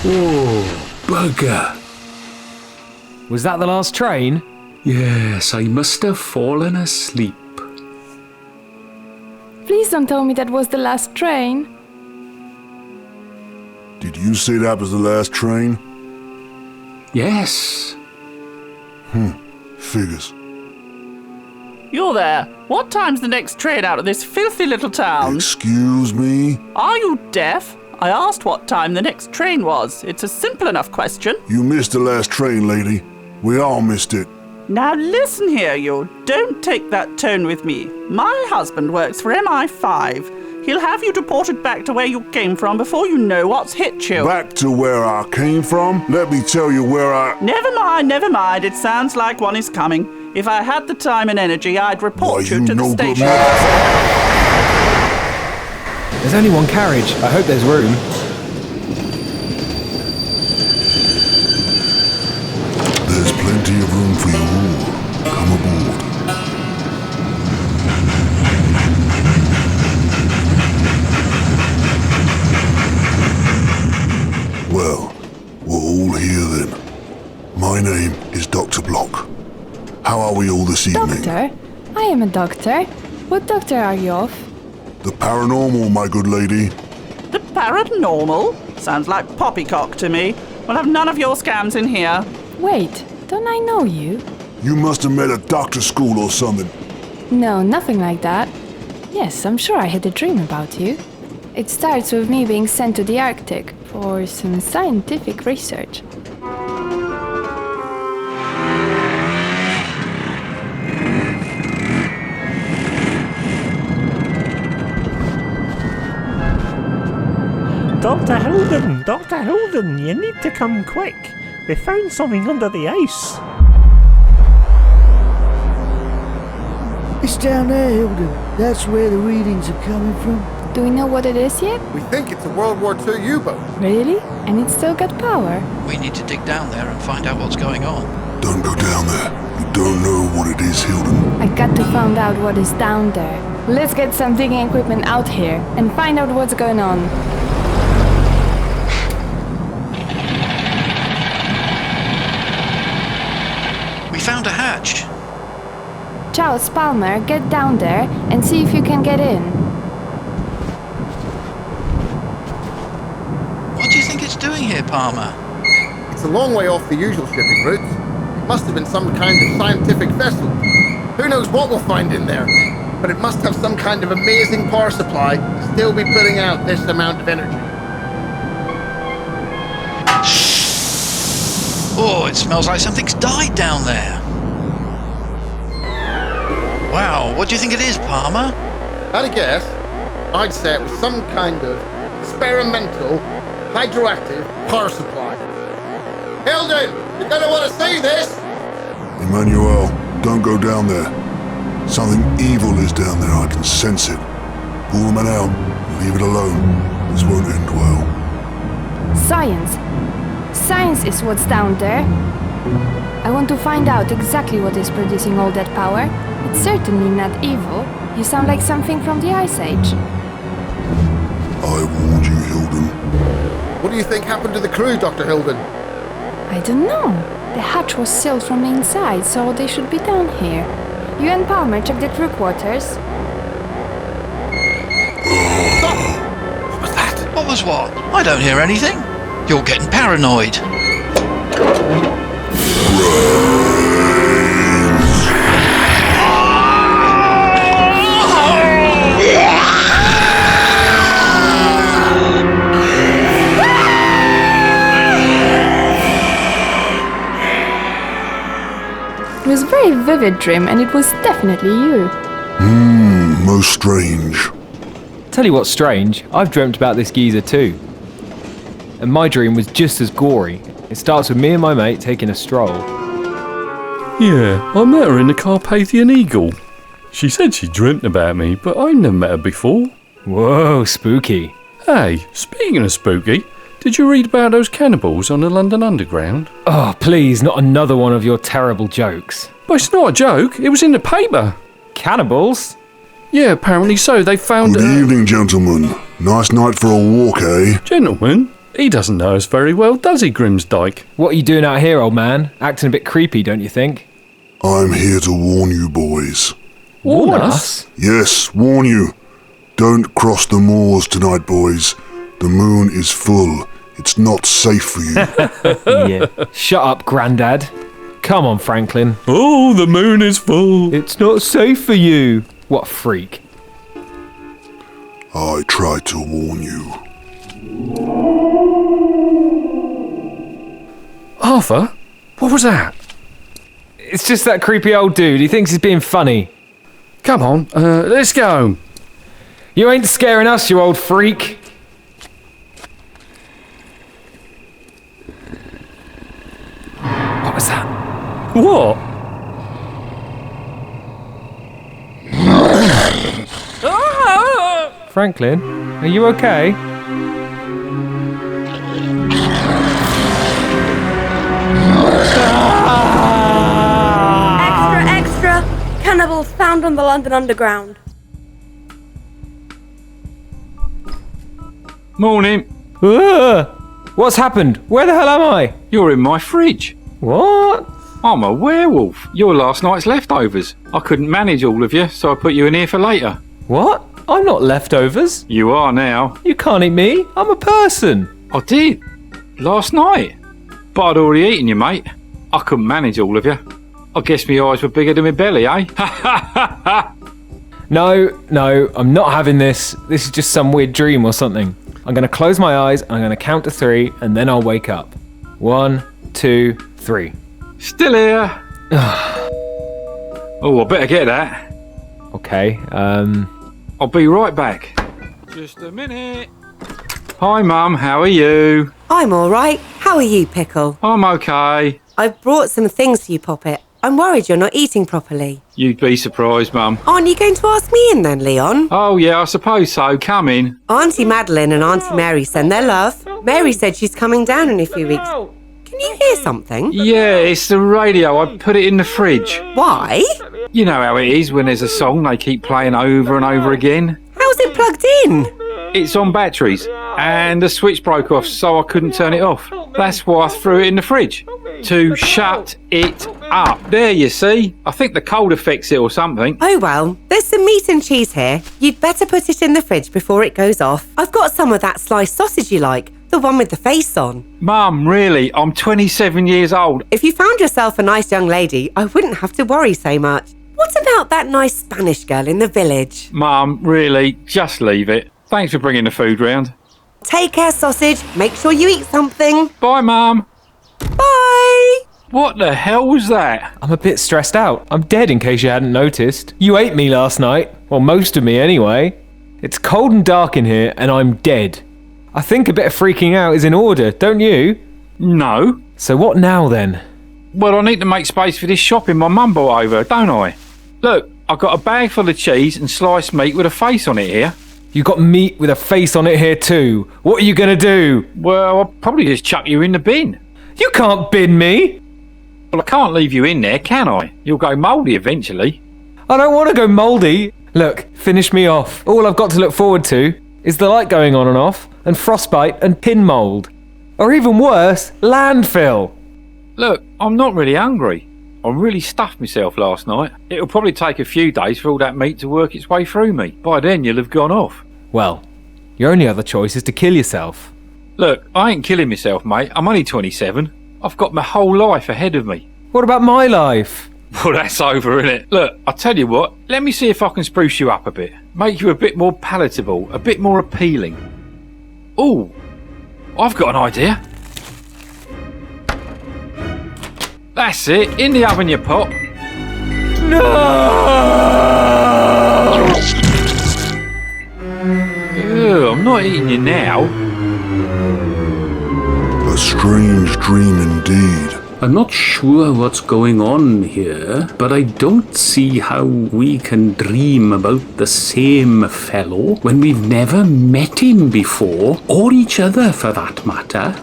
Oh, bugger. Was that the last train? Yes, I must have fallen asleep. Please don't tell me that was the last train. Did you say that was the last train? Yes. Figures. You're there. What time's the next train out of this filthy little town? Excuse me? Are you deaf? I asked what time the next train was. It's a simple enough question. You missed the last train, lady. We all missed it. Now listen here, you. Don't take that tone with me. My husband works for MI5. He'll have you deported back to where you came from before you know what's hit you. Back to where I came from? Let me tell you where I... Never mind. It sounds like one is coming. If I had the time and energy, I'd report you to the station. There's only one carriage. I hope there's room. There's plenty of room for you all. Come aboard. Well, we're all here then. My name is Dr. Block. How are we all this evening? Doctor? I am a doctor. What doctor are you of? The paranormal, my good lady. The paranormal? Sounds like poppycock to me. We'll have none of your scams in here. Wait, don't I know you? You must have met at doctor school or something. No, nothing like that. Yes, I'm sure I had a dream about you. It starts with me being sent to the Arctic for some scientific research. Dr. Holden, you need to come quick. They found something under the ice. It's down there, Hilden. That's where the readings are coming from. Do we know what it is yet? We think it's a World War II U-boat. Really? And it's still got power? We need to dig down there and find out what's going on. Don't go down there. You don't know what it is, Hilden. I got to find out what is down there. Let's get some digging equipment out here and find out what's going on. We found a hatch. Charles Palmer, get down there and see if you can get in. What do you think it's doing here, Palmer? It's a long way off the usual shipping routes. It must have been some kind of scientific vessel. Who knows what we'll find in there? But it must have some kind of amazing power supply to still be putting out this amount of energy. Oh, it smells like something's died down there. Wow, what do you think it is, Palmer? At a guess, I'd say it was some kind of experimental hydroactive power supply. Hilden, you're gonna want to see this! Emmanuel, don't go down there. Something evil is down there, I can sense it. Pull the man out, leave it alone. This won't end well. Science. Science is what's down there. I want to find out exactly what is producing all that power. It's certainly not evil. You sound like something from the Ice Age. I warned you, Hilden. What do you think happened to the crew, Dr. Hilden? I don't know. The hatch was sealed from the inside, so they should be down here. You and Palmer check the crew quarters. Stop! What was that? What was what? I don't hear anything. You're getting paranoid. It was a very vivid dream, and it was definitely you. Most strange. Tell you what's strange, I've dreamt about this geezer too. And my dream was just as gory. It starts with me and my mate taking a stroll. Yeah, I met her in the Carpathian Eagle. She said she dreamt about me, but I've never met her before. Whoa, spooky. Hey, speaking of spooky, did you read about those cannibals on the London Underground? Oh, please, not another one of your terrible jokes. But it's not a joke, it was in the paper. Cannibals? Yeah, apparently so. They found... Good evening, gentlemen. Nice night for a walk, eh? Gentlemen? He doesn't know us very well, does he, Grimsdyke? What are you doing out here, old man? Acting a bit creepy, don't you think? I'm here to warn you boys. Warn us? Yes, warn you. Don't cross the moors tonight, boys. The moon is full. It's not safe for you. Yeah. Shut up, Grandad. Come on, Franklin. Oh, the moon is full. It's not safe for you. What a freak. I tried to warn you. Arthur, what was that? It's just that creepy old dude. He thinks he's being funny. Come on, let's go. You ain't scaring us, you old freak. What was that? What? Franklin, are you okay? Extra! Cannibals found on the London Underground. Morning. What's happened? Where the hell am I? You're in my fridge. What? I'm a werewolf. You're last night's leftovers. I couldn't manage all of you, so I put you in here for later. What? I'm not leftovers. You are now. You can't eat me. I'm a person. I did. Last night. But I'd already eaten you, mate. I couldn't manage all of you. I guess my eyes were bigger than my belly, eh? No, I'm not having this. This is just some weird dream or something. I'm going to close my eyes, I'm going to count to 3, and then I'll wake up. 1, 2, 3. Still here. Oh, I better get that. Okay, I'll be right back. Just a minute. Hi, Mum. How are you? I'm all right. How are you, Pickle? I'm okay. I've brought some things for you, Poppet. I'm worried you're not eating properly. You'd be surprised, Mum. Aren't you going to ask me in then, Leon? Oh, yeah, I suppose so. Come in. Auntie Madeline and Auntie Mary send their love. Mary said she's coming down in a few weeks. Can you hear something? Yeah, it's the radio. I put it in the fridge. Why? You know how it is when there's a song they keep playing over and over again. How's it plugged in? It's on batteries, and the switch broke off, so I couldn't turn it off. That's why I threw it in the fridge. To shut it up. There, you see? I think the cold affects it or something. Oh well, there's some meat and cheese here. You'd better put it in the fridge before it goes off. I've got some of that sliced sausage you like, the one with the face on. Mum, really? I'm 27 years old. If you found yourself a nice young lady, I wouldn't have to worry so much. What about that nice Spanish girl in the village? Mum, really? Just leave it. Thanks for bringing the food round. Take care, sausage. Make sure you eat something. Bye, Mum. Bye. What the hell was that? I'm a bit stressed out. I'm dead in case you hadn't noticed. You ate me last night. Well, most of me anyway. It's cold and dark in here and I'm dead. I think a bit of freaking out is in order, don't you? No. So what now then? Well, I need to make space for this shopping my mum brought over, don't I? Look, I've got a bag full of cheese and sliced meat with a face on it here. You got meat with a face on it here too. What are you gonna do? Well, I'll probably just chuck you in the bin. You can't bin me. Well, I can't leave you in there, can I? You'll go mouldy eventually. I don't want to go mouldy. Look, finish me off. All I've got to look forward to is the light going on and off, and frostbite and pin mould. Or even worse, landfill. Look, I'm not really hungry. I really stuffed myself last night. It'll probably take a few days for all that meat to work its way through me. By then, you'll have gone off. Well, your only other choice is to kill yourself. Look, I ain't killing myself, mate. I'm only 27. I've got my whole life ahead of me. What about my life? Well, that's over, innit? Look, I'll tell you what. Let me see if I can spruce you up a bit. Make you a bit more palatable, a bit more appealing. Ooh, I've got an idea. That's it. In the oven, you pop. No! Ew, I'm not eating you now. A strange dream indeed. I'm not sure what's going on here, but I don't see how we can dream about the same fellow when we've never met him before, or each other for that matter.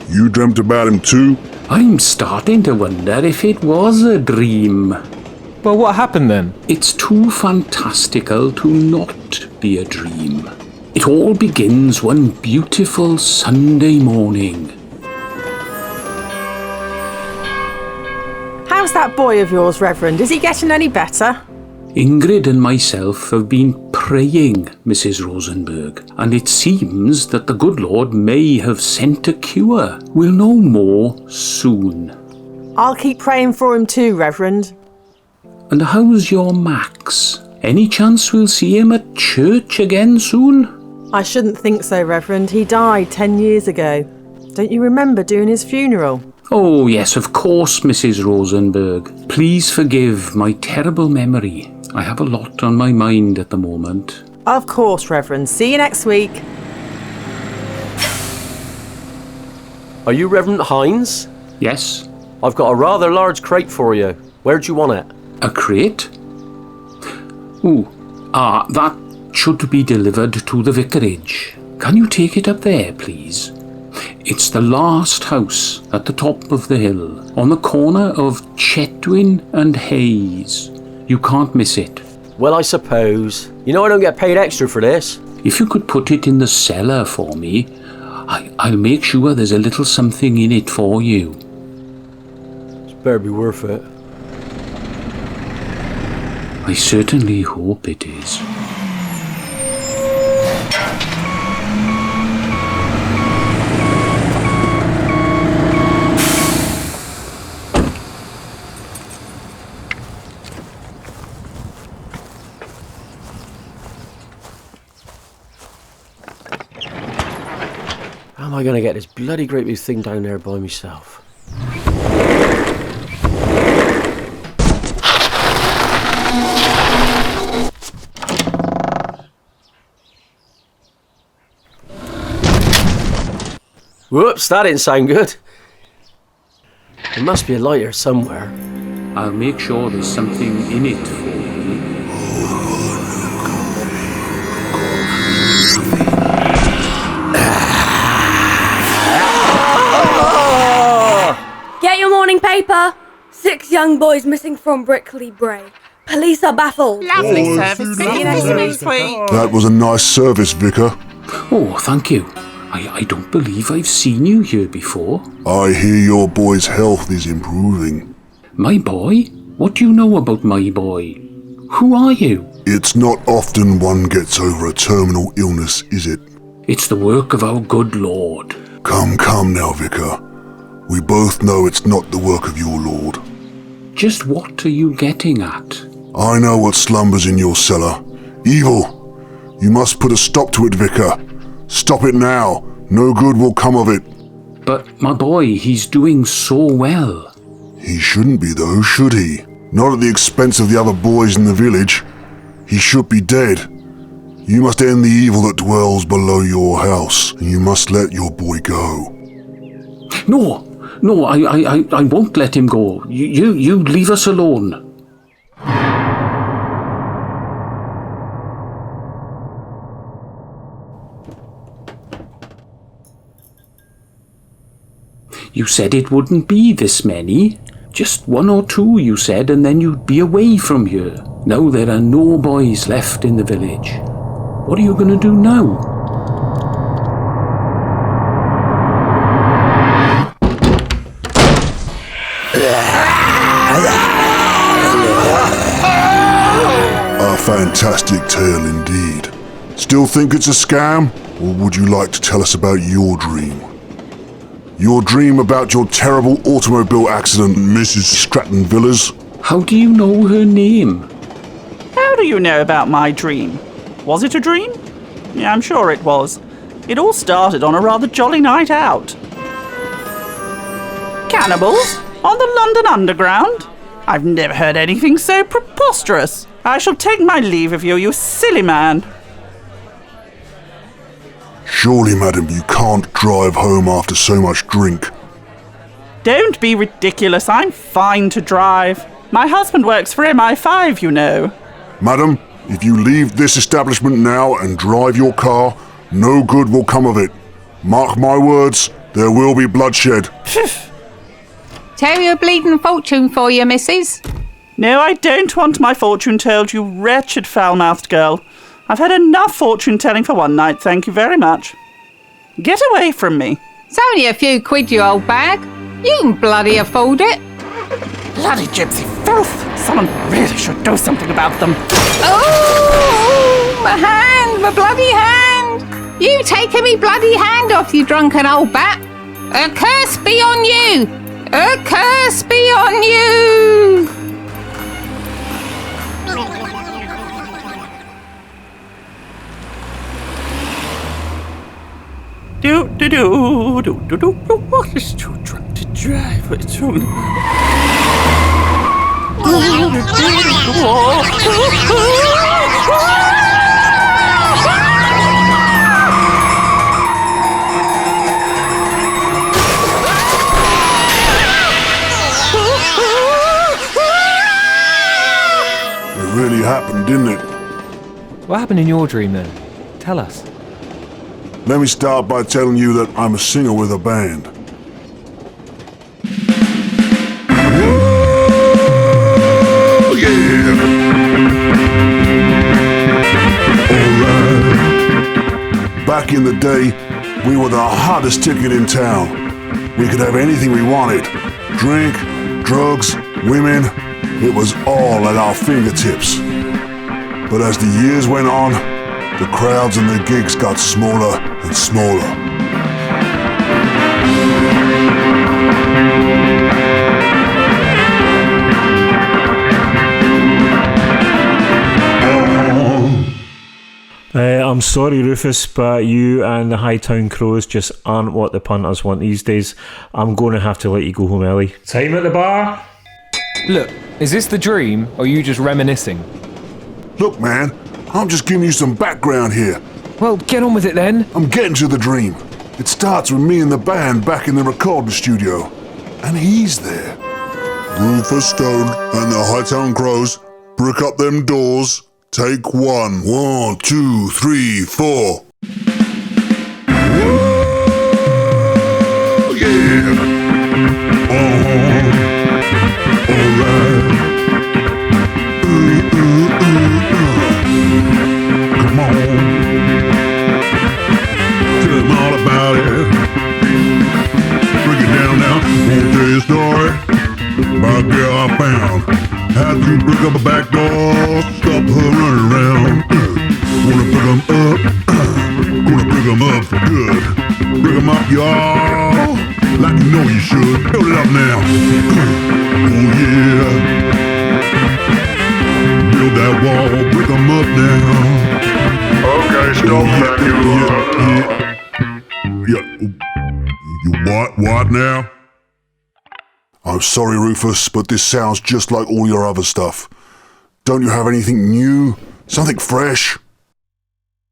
You dreamt about him too? I'm starting to wonder if it was a dream. Well, what happened then? It's too fantastical to not be a dream. It all begins one beautiful Sunday morning. How's that boy of yours, Reverend? Is he getting any better? Ingrid and myself have been praying, Mrs. Rosenberg, and it seems that the good Lord may have sent a cure. We'll know more soon. I'll keep praying for him too, Reverend. And how's your Max? Any chance we'll see him at church again soon? I shouldn't think so, Reverend. He died 10 years ago. Don't you remember doing his funeral? Oh, yes, of course, Mrs. Rosenberg. Please forgive my terrible memory. I have a lot on my mind at the moment. Of course, Reverend. See you next week. Are you Reverend Hines? Yes. I've got a rather large crate for you. Where do you want it? A crate? That should be delivered to the vicarage. Can you take it up there, please? It's the last house at the top of the hill, on the corner of Chetwin and Hayes. You can't miss it. Well, I suppose. You know I don't get paid extra for this. If you could put it in the cellar for me, I'll make sure there's a little something in it for you. It's better be worth it. I certainly hope it is. How am I going to get this bloody great big thing down there by myself? Whoops, that didn't sound good. There must be a lighter somewhere. I'll make sure there's something in it for you. Get your morning paper. 6 young boys missing from Brickley Bray. Police are baffled. Lovely service. See you next week. That was a nice service, Vicar. Oh, thank you. I don't believe I've seen you here before. I hear your boy's health is improving. My boy? What do you know about my boy? Who are you? It's not often one gets over a terminal illness, is it? It's the work of our good Lord. Come now, Vicar. We both know it's not the work of your Lord. Just what are you getting at? I know what slumbers in your cellar. Evil. You must put a stop to it, Vicar. Stop it now. No good will come of it. But my boy, he's doing so well. He shouldn't be though, should he? Not at the expense of the other boys in the village. He should be dead. You must end the evil that dwells below your house, and you must let your boy go. No, I won't let him go. You leave us alone. You said it wouldn't be this many. Just 1 or 2, you said, and then you'd be away from here. Now there are no boys left in the village. What are you going to do now? A fantastic tale indeed. Still think it's a scam? Or would you like to tell us about your dream? Your dream about your terrible automobile accident, Mrs. Stratton Villas? How do you know her name? How do you know about my dream? Was it a dream? Yeah, I'm sure it was. It all started on a rather jolly night out. Cannibals? On the London Underground? I've never heard anything so preposterous. I shall take my leave of you, you silly man. Surely, madam, you can't drive home after so much drink. Don't be ridiculous. I'm fine to drive. My husband works for MI5, you know. Madam, if you leave this establishment now and drive your car, no good will come of it. Mark my words, there will be bloodshed. Tell your bleeding fortune for you, missus. No, I don't want my fortune told, you wretched foul-mouthed girl. I've had enough fortune-telling for one night, thank you very much. Get away from me. It's only a few quid, you old bag. You can bloody afford it. Bloody gypsy filth! Someone really should do something about them. Oh, my hand, my bloody hand! You taking me bloody hand off, you drunken old bat! A curse be on you! A curse be on you! What is too drunk to drive? It's from... It really happened, didn't it? What happened in your dream then? Tell us. Let me start by telling you that I'm a singer with a band. Oh, yeah! Alright. Back in the day, we were the hottest ticket in town. We could have anything we wanted. Drink, drugs, women. It was all at our fingertips. But as the years went on, the crowds and the gigs got smaller and smaller. I'm sorry, Rufus, but you and the Hightown Crows just aren't what the punters want these days. I'm going to have to let you go home early. Time at the bar? Look, is this the dream, or are you just reminiscing? Look, man, I'm just giving you some background here. Well, get on with it then. I'm getting to the dream. It starts with me and the band back in the recording studio. And he's there. Rufus Stone and the Hightown Crows, brick up them doors. Take one. 1, 2, 3, 4. Whoa, yeah. Alright. Come on. Tell them all about it. Break it down now. Won't tell you a story about a girl I found. Had to break up a back door, stop her running around. Wanna pick 'em up, gonna pick 'em up for good. Break 'em up, y'all, like you know you should. Build it up now. Oh yeah. Build that wall, break 'em up now. Okay, stop that, you what now? I'm sorry, Rufus, but this sounds just like all your other stuff. Don't you have anything new? Something fresh?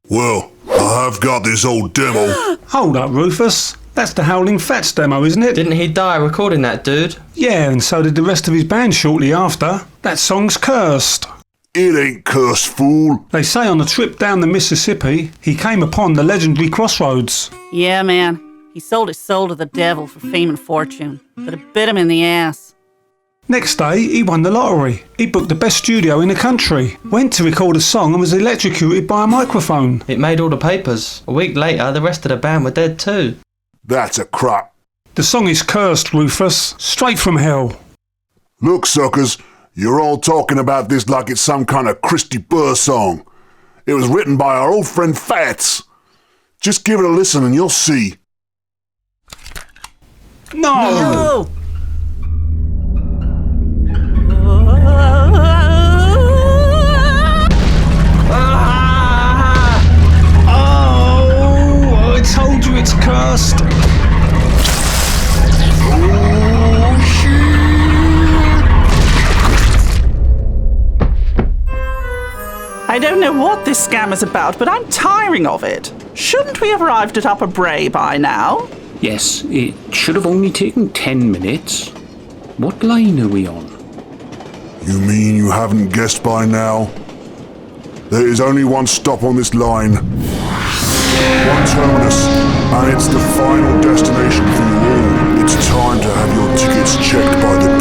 Well, I have got this old demo. Hold up, Rufus. That's the Howling Fats demo, isn't it? Didn't he die recording that, dude? Yeah, and so did the rest of his band shortly after. That song's cursed. It ain't cursed, fool. They say on the trip down the Mississippi, he came upon the legendary crossroads. Yeah, man. He sold his soul to the devil for fame and fortune, but it bit him in the ass. Next day, he won the lottery. He booked the best studio in the country, went to record a song and was electrocuted by a microphone. It made all the papers. A week later, the rest of the band were dead too. That's a crap. The song is cursed, Rufus. Straight from hell. Look, suckers, you're all talking about this like it's some kind of Christy Burr song. It was written by our old friend Fats. Just give it a listen and you'll see. No! Oh, I told you it's cursed. Oh, shit. I don't know what this scam is about, but I'm tiring of it. Shouldn't we have arrived at Upper Bray by now? Yes, it should have only taken 10 minutes. What line are we on? You mean you haven't guessed by now? There is only one stop on this line. One terminus, and it's the final destination for you all. It's time to have your tickets checked by the